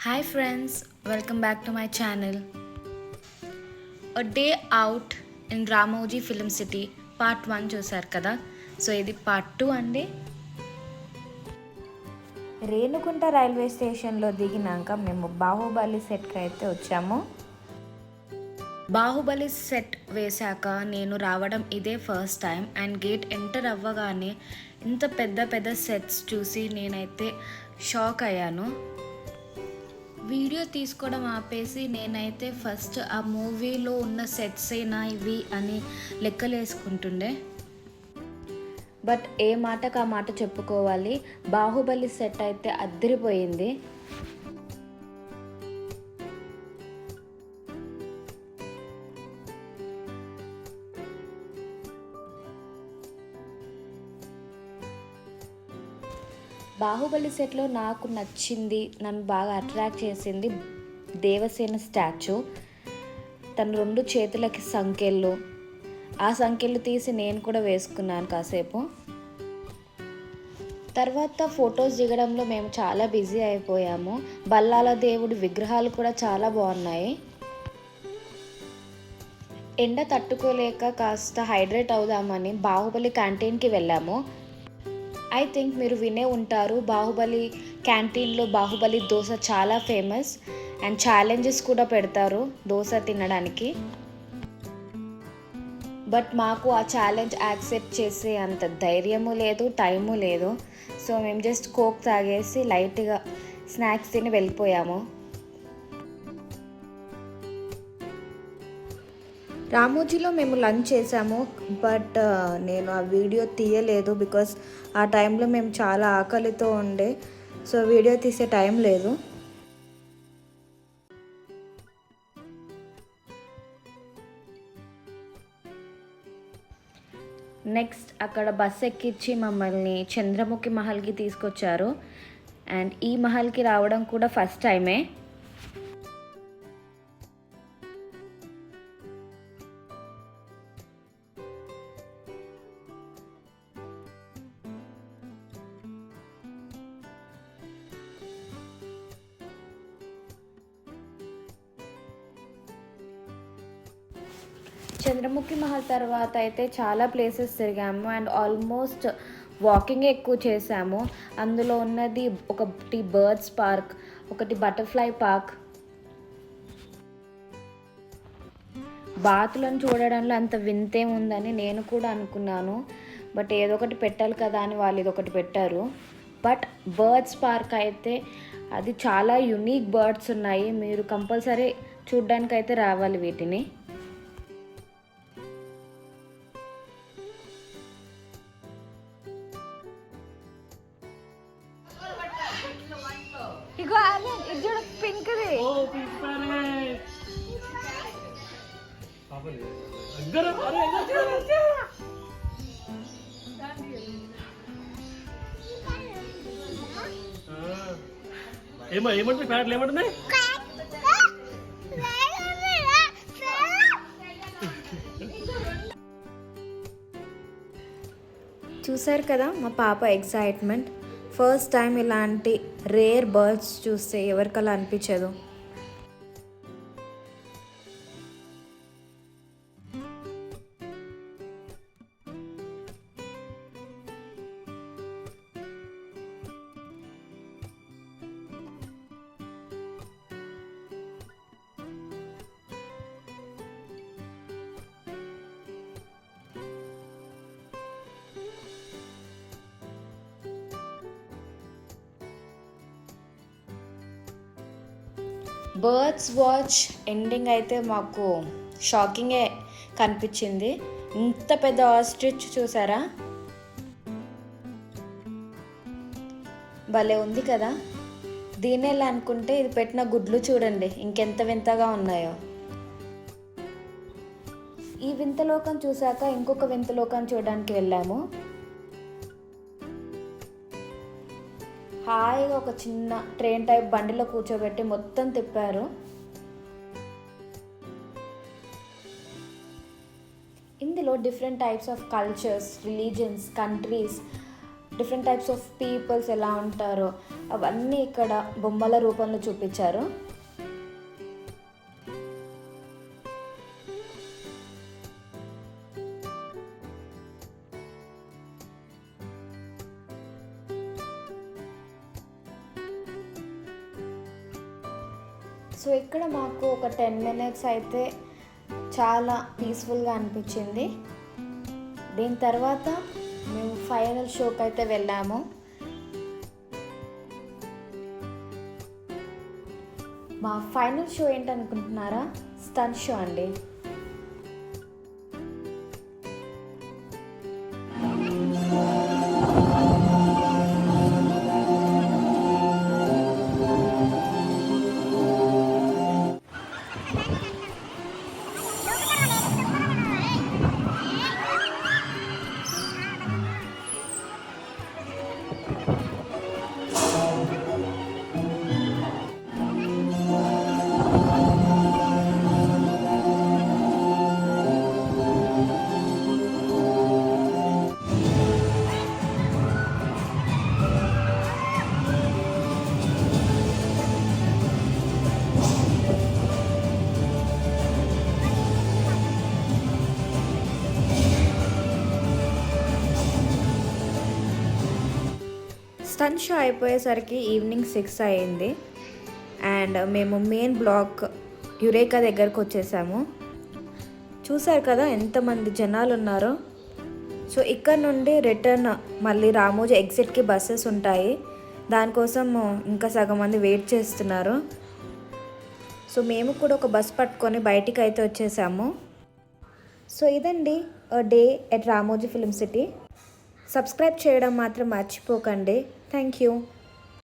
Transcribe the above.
Hi friends, welcome back to my channel. A day out in Ramoji Film City part 1 చూసారు కదా. So ఇది part 2 అండి. Renigunta railway స్టేషన్లో దిగినాక మేము బాహుబలి సెట్కి అయితే వచ్చాము. బాహుబలి సెట్ వేశాక నేను రావడం ఇదే first time and gate enter అవ్వగానే ఇంత పెద్ద సెట్స్ చూసి నేనైతే షాక్ అయ్యాను. వీడియో తీసుకోవడం ఆపేసి నేనైతే ఫస్ట్ ఆ మూవీలో ఉన్న సెట్స్ ఏనా ఇవి అని లెక్కలేసుకుంటుండే. బట్ ఏ మాటకు ఆ మాట చెప్పుకోవాలి, బాహుబలి సెట్ అయితే అదిరిపోయింది. బాహుబలి సెట్లో నాకు నచ్చింది, నన్ను బాగా అట్రాక్ట్ చేసింది దేవసేన స్టాచ్యూ. తన 2 చేతులకి సంకెళ్ళు, ఆ సంకెళ్ళు తీసి నేను కూడా వేసుకున్నాను కాసేపు. తర్వాత ఫొటోస్ దిగడంలో మేము చాలా బిజీ అయిపోయాము. బల్లాల దేవుడి విగ్రహాలు కూడా చాలా బాగున్నాయి. ఎండ తట్టుకోలేక కాస్త హైడ్రేట్ అవుదామని బాహుబలి క్యాంటీన్కి వెళ్ళాము. ఐ థింక్ మీరు వినే ఉంటారు, బాహుబలి క్యాంటీన్లో బాహుబలి దోశ చాలా ఫేమస్ అండ్ ఛాలెంజెస్ కూడా పెడతారు దోశ తినడానికి. బట్ మాకు ఆ ఛాలెంజ్ యాక్సెప్ట్ చేసే అంత ధైర్యము లేదు, టైము లేదు. సో మేము జస్ట్ కోక్ తాగేసి లైట్గా స్నాక్స్ తిని వెళ్ళిపోయాము. రామోజీలో మేము లంచ్ చేసాము, బట్ నేను ఆ వీడియో తీయలేదు బికాస్ ఆ టైంలో మేము చాలా ఆకలితో ఉండే. సో వీడియో తీసే టైం లేదు. నెక్స్ట్ అక్కడ బస్ ఎక్కించి మమ్మల్ని చంద్రముఖి మహల్కి తీసుకొచ్చారు. అండ్ ఈ మహల్కి రావడం కూడా ఫస్ట్ టైమే. చంద్రముఖి మహల్ తర్వాత అయితే చాలా ప్లేసెస్ తిరిగాము అండ్ ఆల్మోస్ట్ వాకింగ్ ఎక్కువ చేసాము. అందులో ఉన్నది ఒకటి బర్డ్స్ పార్క్, ఒకటి బటర్ఫ్లై పార్క్. బాతులను చూడడంలో అంత వింతేం ఉందని నేను కూడా అనుకున్నాను, బట్ ఏదో ఒకటి పెట్టాలి కదా అని వాళ్ళు ఇదొకటి పెట్టారు. బట్ బర్డ్స్ పార్క్ అయితే అది చాలా యునీక్ బర్డ్స్ ఉన్నాయి, మీరు కంపల్సరీ చూడ్డానికైతే రావాలి వీటిని. ఇగో ఇది చూడ పింక్ది. ఏమంటుంది ప్యాడ్లు ఏమంటున్నాయి? చూసారు కదా మా పాప ఎక్సైట్మెంట్. ఫస్ట్ టైం ఇలాంటి రేర్ బర్డ్స్ చూస్తే ఎవరికలా అనిపించదు. బర్డ్స్ వాచ్ ఎండింగ్ అయితే మాకు షాకింగే కనిపించింది. ఇంత పెద్ద ఆస్ట్రిచ్ చూసారా, భలే ఉంది కదా. దీని ఎలా అనుకుంటే ఇది పెట్టిన గుడ్లు చూడండి ఇంకెంత వింతగా ఉన్నాయో. ఈ వింతలోకం చూసాక ఇంకొక వింతలోకం చూడడానికి వెళ్ళాము. హాయిగా ఒక చిన్న ట్రైన్ టైప్ బండిలో కూర్చోబెట్టి మొత్తం తిప్పారు. ఇందులో different types of cultures, religions, countries, different types of peoples ఎలా ఉంటారో అవన్నీ ఇక్కడ బొమ్మల రూపంలో చూపించారు. సో ఇక్కడ మాకు ఒక 10 minutes అయితే చాలా పీస్ఫుల్గా అనిపించింది. దీని తర్వాత మేము ఫైనల్ షోకి అయితే వెళ్ళాము. మా ఫైనల్ షో ఏంటనుకుంటున్నారా? స్టంట్ షో అండి. స్టంట్ షో అయిపోయేసరికి ఈవినింగ్ 6 అయింది అండ్ మేము మెయిన్ బ్లాక్ యురేకా దగ్గరకు వచ్చేసాము. చూసారు కదా ఎంతమంది జనాలు ఉన్నారో. సో ఇక్కడ నుండి రిటర్న్ మళ్ళీ రామోజీ ఎగ్జిట్కి బస్సెస్ ఉంటాయి. దానికోసం ఇంకా సగం మంది వెయిట్ చేస్తున్నారు. సో మేము కూడా ఒక బస్ పట్టుకొని బయటికి అయితే వచ్చేసాము. సో ఇదండి day at Ramoji film city. Subscribe చేయడం మాత్రం మర్చిపోకండి. Thank you.